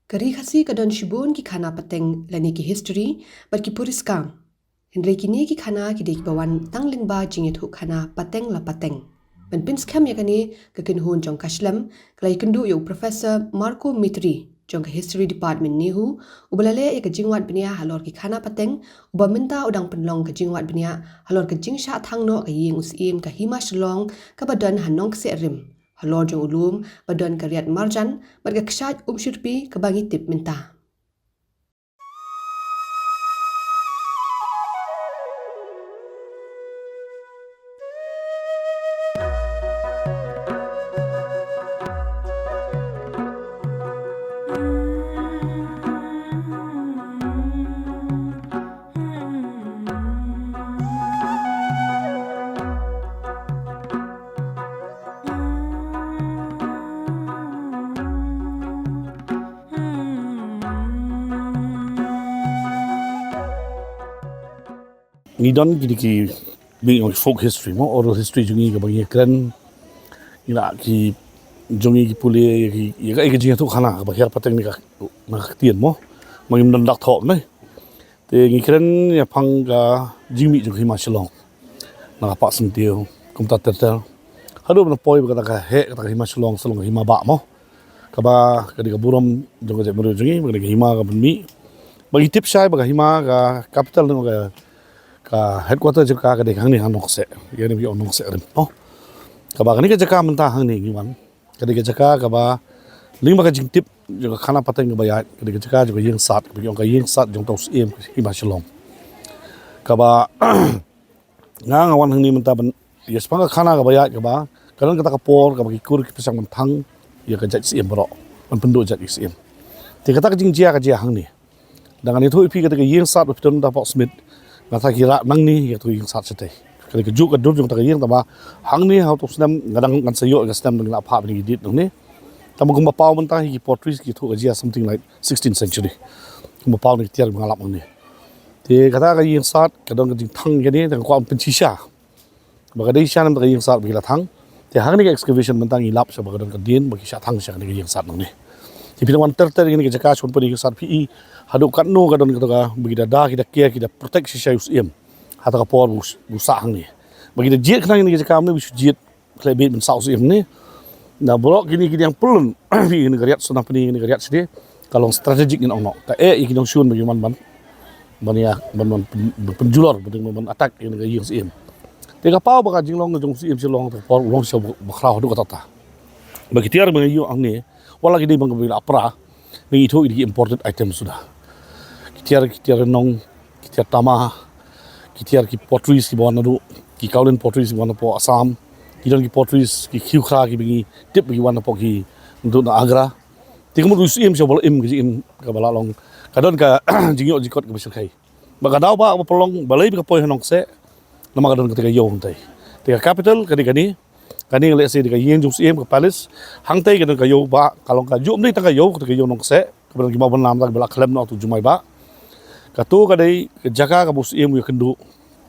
Kari Khasi kadon shibun ki khana pateng lani ki history bar ki puriskam. Hynrei kine ki khana ki dek bawan tang lyngba jingïathuh khana pateng la pateng. Pynskhem yakani ka kynhun jong Ka Shlem ïakynduh yo Professor Mitri jong ka History Department NEHU ubalale ya ka jingwad bniah halor ki khana pateng uba minta udang penlong ka jingwad bniah halor ka jingshah thang no ka Ïing Syiem ka Hima Shyllong ka badan Nongkseh Rim. Halor jong ulum badan karyat marjan barga ksyat shirpi kebangi tip minta. Ngidon gini ki being folk history mo oral history jungi ka bagi kren ila ki jungi ki puli ki ya ka jingïathuh khana ka bagi pateng ni ka na tien mo mangim don dak thok nei te ngi kren ya phang ka jingmi ju Hima Shyllong na pa sing tio kum ta ter hadu na poi ka he ka Hima Shyllong salong Hima ba mo ka ba ka di ka buram jong ka meru jungi ka Hima ka bni bagi tip shai ba Hima ka capital no ka headquarter jaka ka de hang ni Nongkseh yani bi Nongkseh Rim no ka ba ni ka jaka menta hang ni ngiwan ka de jaka ka ba lyngba ka jing tip jo khana pateng ba ya ka de jaka jo Ïing sat bi ka Ïing sat jong tos Syiem Hima Shillong ka ba nga wan hang ni menta ban yes pa khana ka ba ya ka ba kalan ka ta ka por ka ba ki kur ki pesang thang ya ka jat Syiem bro man pendu jat Syiem te ka ta jing jia ka jia hang ni dengan itu ipi ka de Ïing sat bi ton da pok smith ngata kira nang ni ya tu Ïing sat sete kali ke juk dur jong ta Ïing ta ba hang ni how to snem gadang kan sayo ga snem ng la pha ni dit ni ta magum pau man ta hi portraits ki thu ga something like 16th century kum pau ni tiar ngalap ni te kata ka Ïing sat kadang ka jing thang ga ni ta kwa Shah ba ga dei sha nam ta Ïing sat bi la thang te hang ni excavation man ta ngi lap sa ba gadang ka din ba ki sha thang sha ni Ïing sat ni ti pinwan ter ni ka jaka chon pani sat pi hadu kan no kadon ka bagi da kita kia kita protect si Syiem hata ka por bu sa hang ni bagi da jet khang ni ka amne bu jet klebet men sau Syiem ni na blok gini yang pulun ni gariat sunah pani ni gariat sini kalau strategik ni ono ta iki dong syun bagi man bniah man penjulor bedeng man attack ni Ïing Syiem te ka pau ba jinglong jong Syiem Shillong ta por long sa ba khrau hadu ka ta bagi tiar bagi yu ang ni wala gidi bang bila apra ni itu ini important item sudah kitiar nong kitiar tama kitiar ki potteries ki bawa nadu ki kaulen potteries ki bawa po Assam kidon ki potteries ki khiukra ki bingi tip ki bawa po ki untuk na Agra tikum Syiem sebal im ka bala long kadon ka jingyo jikot ka besel kai bagadau ba pelong balai ka poi Nongkseh nama kadon ketika yo huntai tiga capital ketika ni kani ngale se diga Ïing jong Syiem ka palace hang tai ka yo ba kalong ka jum ni ta ka yo Nongkseh kebetulan ki bawa nam ta bala klem no tu jumai ba ka tu ka dei jaka ka bus Syiem ïakynduh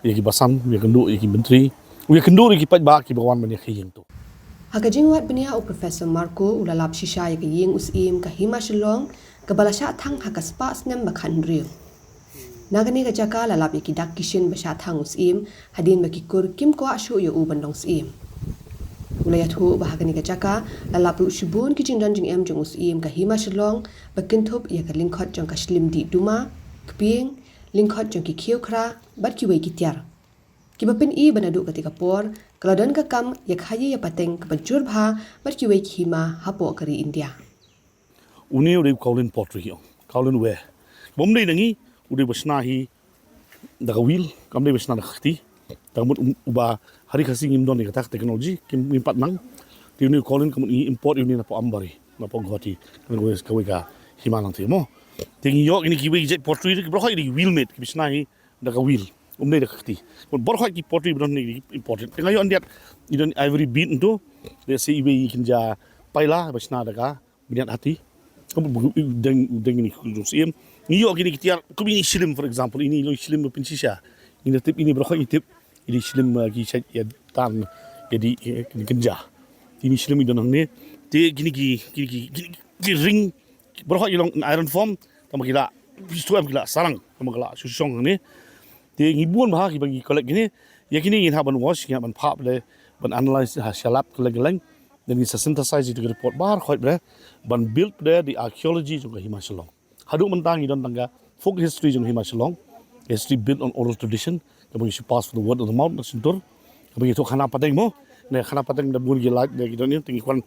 ki basam ïakynduh ki Mitri ïakynduh ki pat ba ki bawan ban Ïing tu Haka jingwad bniah o Professor ulalap shisha ya ka Ïing Syiem ka Hima Shyllong ka balasha thang haka spa snem ba hynrei nagani ka jaka lalap ki dak kishin ba sha thang Syiem hadin ba ki kur kim ko ashu yo u bandong Syiem ïakynduh bahagani ka jaka lalapu shibun ki jingdan jing jong Syiem ka Hima Shyllong bakinthup ya ka lingkhot jong Ka Shlem di duma kping lingkhot jong ki khiukra bat ki wei ki tiar ki bapin banadu ketika por kaladon ka kam ya khaye ya pateng ka bajur bha bat ki wei ki Hima hapo kari India uni uri kaulen pottery kaulen we bomdei nangi uri basna hi daga wheel kamdei basna khti tamut uba hari Khasi ngimdon ni kata teknologi kim impat nang ti uni kaulen kamu import uni na po ambari na po goti kan go ka we ka Hima nang ti mo tingi yo ini ki we jet pottery ki bro hi wheel mate ki basna hi daga wheel umdei da khti bor ki pottery bron ni important tinga yo andiat idon ivory bead tu de se ibe kinja paila basna daga biniat hati kamu deng ini jong Syiem ni yo gini kitiar ko ini Shlem for example ini lo Shlem pin Shah ini tip ini bro ini tip ini Shlem ki ya tang jadi kenja ini Shlem idon ni te gini ring berhak ilong iron form tama kila pistu am kila sarang tama kila susong ni ti ngibun bah ki bagi kolek gini ya kini ingin haban wash ya ban pap le ban analyze ha shalap kolek then we synthesize it to report bar khoi bre ban build there the archaeology jong Hima Shyllong hadu mentang idon tangga folk history jong Hima Shyllong history built on oral tradition kabang you pass for the word of the mouth na sintur kabang itu khana pateng mo ne khana pateng da bun gi like de idon ni tingi kwan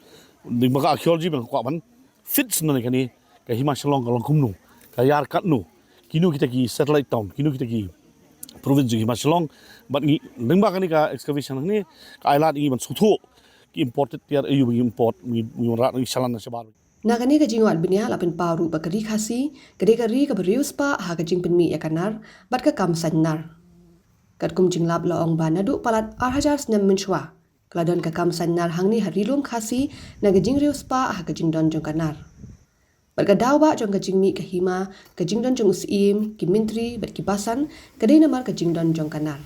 di maka archaeology ban kwa ban fits na kani ka Hima Shyllong kalong kumnu ka yar katnu kinu kita ki satellite town kinu kita ki province Hima Shyllong but ni lyngba kani ka excavation ni ka island ni ban suthu ki imported tiar ayu import mi rat ni salan na sebar Nagani ka jingwad bniah lapin paru bakari khasi kari ka berius pa ha ka jing penmi yakanar bat ka kam sannar kat kum jinglap la ong ba nadu palat arhajar snem mynshwa kladon ka kam sannar hangni harilum khasi na ka jing rius pa ha ka jing don jong kanar bat ka daw ba jong ka jing mi ka hima ka jing don jong Syiem ki Mitri bat ki basan kadai namar ka jing don jong kanar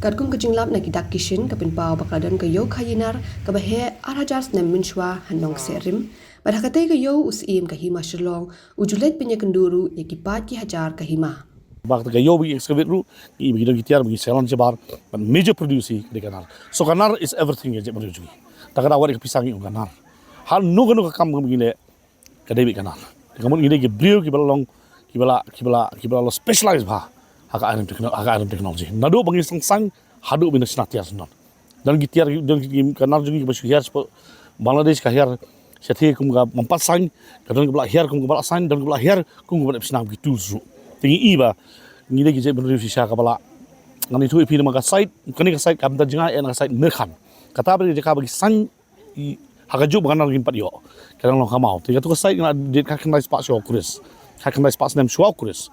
Kadkum kejinglap na kidak kishin kapin pau bakladan ke yo kayinar ke bahe arhajar snem mynshwa Nongkseh Rim badhakate ke yo Syiem ka Hima Shyllong ujulet pinya kenduru ya kipat ki hajar ka Hima bak ga yo bi excavate ru i bi tiar bi salon sebar ban major producer de kanar so kanar is everything je produce takada wari pisangi kanar hal no ka kam ngile ka debi kanar kamun ngile ke brio ki balong ki bala specialized ba haka iron technology nado bangi sang hadu bina snatias non dan gitiar dan kanar jungi basu hiar Bangladesh ka hiar sethi kum ga mampat sang kadon ga hiar kum ga sang dan ga hiar kum ga snam ki tools tingi iba ngile ki je bener sisa ka bala ngani tu ipi ma ka site kani ka site kam da jinga en ka site nekhan kata bagi ka bagi sang haka ju bangan ngin pat yo kadang lo kamau tiga tu ka site na dit ka kan spa show kuris ka kan spa snem show kuris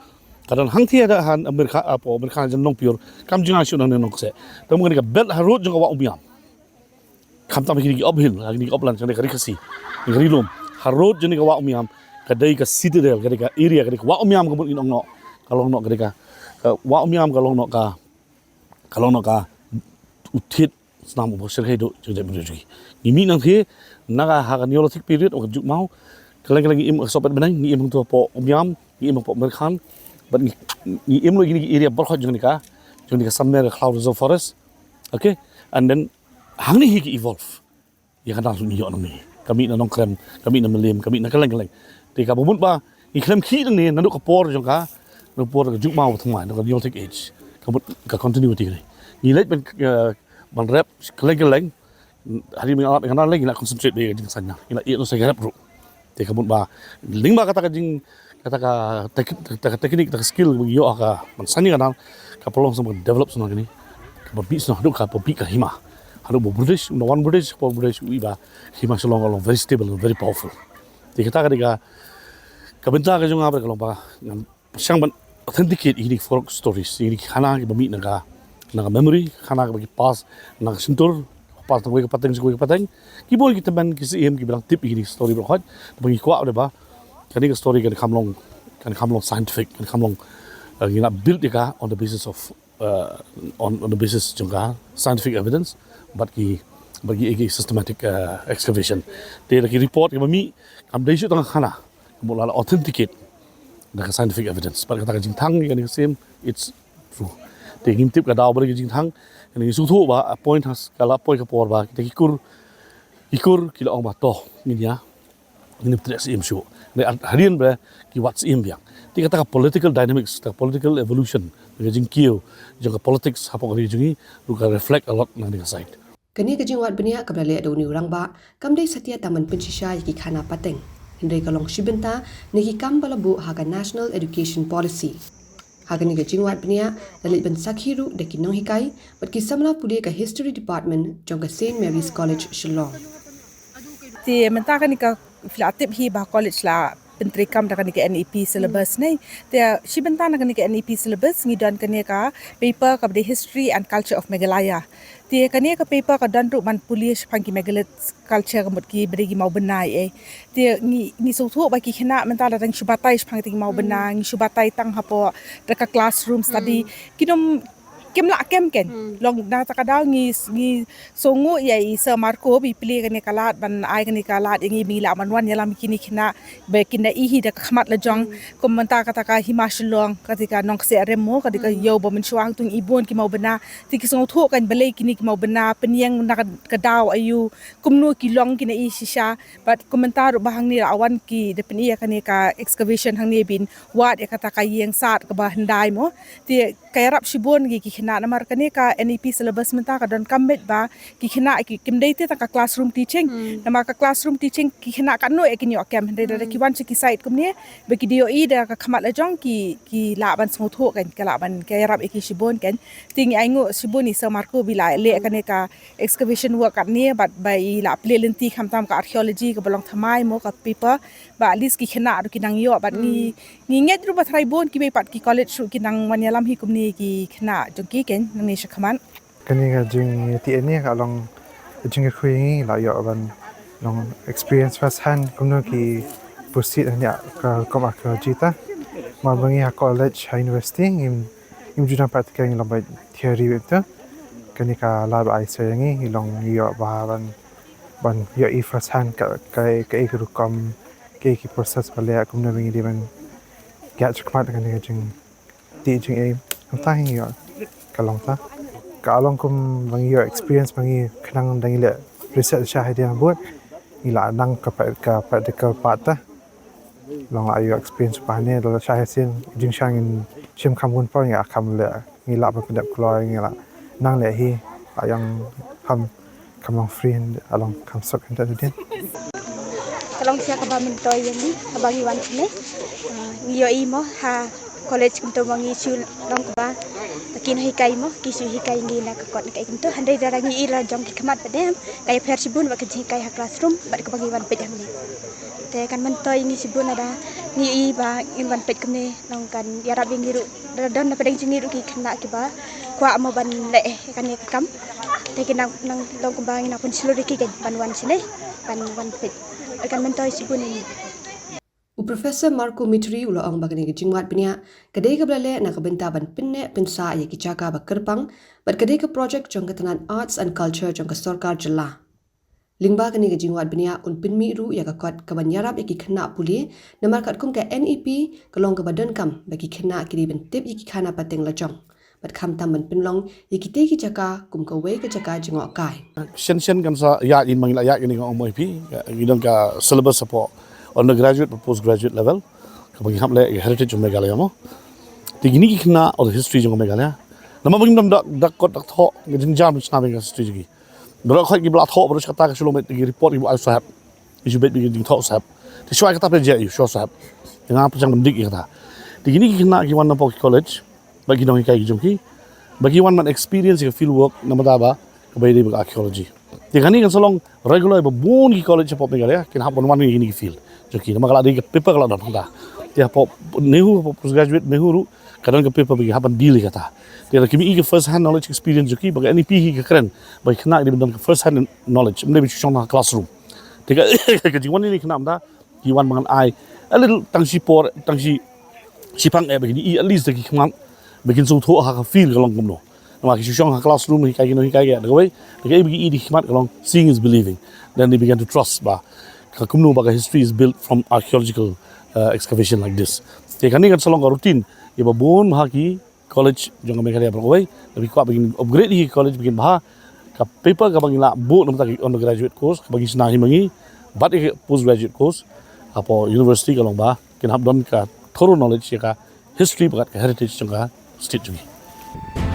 kadang hang thia da han amerika jan nong pure kam jinga shu nang nongse tamu ngani ka belt ha road jinga wa umiam kam tam ki uphill ni upland jane ka Khasi ngari lom ha road jane ka wa umiam kadai ka citadel kadai ka area kadai ka wa umiam ka bun inong no kalong no kadai ka wa umiam kalong no ka uthit snam bo sir hedo jode bruji ngimi nang the naga ha ka neolithic period o juk mau kalang im sopat benang ni im tu po umiam ni im po merkhan but ni im lo gini area bar khot jong ni ka somewhere cloud reserve forest okay and then hang ni ki evolve ya kan langsung ni yo ni kami na Nongkseh Rim kami na Melim kami na kalang ti ka bumut ba i klem ki ni nanu ka por jong ka no por ka juk mau thmai no ka neolithic age ka continuity ni let ben ban rap kalang hari mengalap kan lagi nak concentrate dia jing sanya ila i no sa rap ru ti ka bumut ba lyngba kata ka jing kata ka teknik ka skill bagi yo ka mansani kan ka pelong sama develop sama gini ka bis no ka bi ka Hima hadu bo British no one British iba Hima Shyllong along very stable and very powerful ti kata ka benta ka jong abra kalong ba sang ban authenticate ini folk stories ini khana ki bami naga memory khana ka bagi pas naga sintur pas ta ka pateng ki bol ki taban ki Syiem ki bilang tip ini story bro khot bagi kwa ba kani ka story kan kamlong scientific kan kamlong gina build ka on the basis of on the basis jongka scientific evidence but ki bagi systematic excavation they like report ki mami kam dai tang khana mulala authenticate the scientific evidence but kata jing thang ni same it's true te ngim tip ka daw bari jing thang ni su thu ba point has kala point ka por ba ki ikur kila ong ba to ni ya ni tres im show harian bre ki what's in biang ti kata political dynamics the political evolution jing kio jong politics hapo ri jingi lu ka reflect a lot na ni side kani ka jingwad bniah ka blale do ni urang ba kam dei satia taman pinshisha ki khana pateng hynrei kalong shibenta ni ki kam balabu ha ka national education policy Hagani ke jingwad bniah dalit ban sakhiru de kinong hikai but ki samla pule ka History Department jong ka St. Mary's College Shillong. Ti menta kan ka filatip hi ba college la puriskam da kan ke NEP syllabus nei te shibenta na kan ke NEP syllabus ngi dan kan ka paper ka the history and culture of Meghalaya ti kan ka paper ka dan ru man polish pangki megalit culture ka mut ki brigi mau benai ti ngi so thu ba ki khana menta da tang shubatai phang ti mau benai ngi shubatai tang hapo da ka classroom study kinom kem la kem ken long na ta kadaw ngi songu ya isa marco bi pili kan kalat ban ai kan kalat ngi mila manwan ya lam kini khina be kine ihi da khmat la jong komenta kata ka Hima Shyllong katika Nongkseh Rim mo katika yo bo mynshwa tung ibon ki mau bena ti ki song tho kan belai kini ki mau bena penyang na kadaw ayu kumnu ki long kine i shisha but komentar bahang ni awan ki de bniah kan ka excavation hang ni bin wat ya kata ka Ïing sat ka ba handai mo ti kayarap shibun gi kina namar kane ka NEP syllabus menta ka don kambet ba ki kina ki kimdei te ka classroom teaching namar ka classroom teaching ki kina ka no ekin yo kem hande da ki wan ki site kumne be ki dio i da ka khamat la jong ki la ban smot ho kan ka la ban kayarap ki shibun kan ting aingo shibun ni sa marco bi la le kane ka excavation work kan ni bat bai la plelenti khamtam ka archaeology ka bolong thamai mo ka paper ba at least ki kina ru ki nang yo bat ni nget ru ba thrai bon ki be pat ki college ru ki nang manyalam hi kumni ki khna jongki ken nang ni shakhaman kani ga jing ti ani ka long jingïathuh la yo ban long experience first hand kumno ki proceed anya ka kom archaeology ta ma bangi ha college ha university im juna practical ngi long theory ta kani ka lab ai sayangi long yo ba ban yo I first hand ka ru kom ke ki process pale kumno ngi di ban ga chakmat kani ga jing ti jing ai ta hi yo kalong ta kalong kum bangi yo experience bangi khnang dangi le research Shah dia buat ila nang ka practical part ta long ayo experience bahane do Shah sin jing shang in chim khamun pa ya kham le ngila ba pedap kloi ngila nang le hi ayang kam friend along kam sok enta din kalong sia ka ba min toy ni abangi wan ne ngiyo I mo ha college kunto mangi sul long ka ba takin hikai mo kisu hikai ni na ka kot kai kunto handai darangi ira jong ki khamat padem kai pher shibun ba ki kai ha classroom ba ka bangi wan pej ham ni te kan man toy ni shibun ada ni I ba in wan pej kumne long kan yarab ngiru don na padeng jingiru ki khna ki ba kwa mo ban le kan ni kam te ki nang long ka ba na pun siluri ki kan ban wan sine ban wan pej kan man toy shibun ni Professor Marco Mitri ulo ang bagani ke jingwad bniah kadai ka blale na ka benta ban pinne pinsa ya ki chaka ba kerpang but kadai ka project jong katanan arts and culture jong ka sarkar jala lyngba kani ke jingwad bniah un pinmi ru ya ka kot ka ban yarap ya ki khna puli namar kat kum ka NEP ka long ka badan kam ba ki khna ki ben tip ya ki khana pateng la jong but kham tam ban pinlong ya ki te ki chaka kum ka we ka chaka jingo kai sen kan sa ya in mangila ya ini ngong moi pi gidong ka syllabus support undergraduate or postgraduate level kabagi hamle heritage of Meghalaya mo tigini ki khna or history jong Meghalaya nama bagi dam dak kot dak tho ngin jam chna beng history gi bro khoi gi bla tho bro kata ka shulom gi report gi al sahab isu bet gi ding tho sahab ti shwa kata pe je yu shwa sahab nga pachang dik kata tigini ki khna gi wan na college bagi dong kai gi jong ki bagi wan man experience gi field work nama da ba kabai di archaeology tigani kan solong regular ba bon gi college pop Meghalaya kin hapon wan gi ni field joki nama kala di paper kala don ta dia pop NEHU postgraduate NEHU ru kadang ke paper bagi haban deal kata dia kimi i first hand knowledge experience joki bagi NEP hi ke keren bagi kena di bendam first hand knowledge mende bi chong na classroom tiga ke jingwan ni kena amda jiwan mangan ai a little tangsi por tangsi sipang bagi i at least ki kemang bikin so tho ha feel kalong kumno nama ki chong ha classroom hi kai ga dawai bagi i di khmat kalong seeing is believing then they began to trust ba kumno baga history is built from archaeological excavation like this te kani kan salong routine ye ba bon ha ki college jong Meghalaya beroi lebih kuat begin upgrade hi college begin bah ka paper ka bangila bu nam ta undergraduate course ka bagi sna hi mangi but postgraduate course apo university kalong ba kin hab don ka thorough knowledge ka history bagat ka heritage jong ka state jungi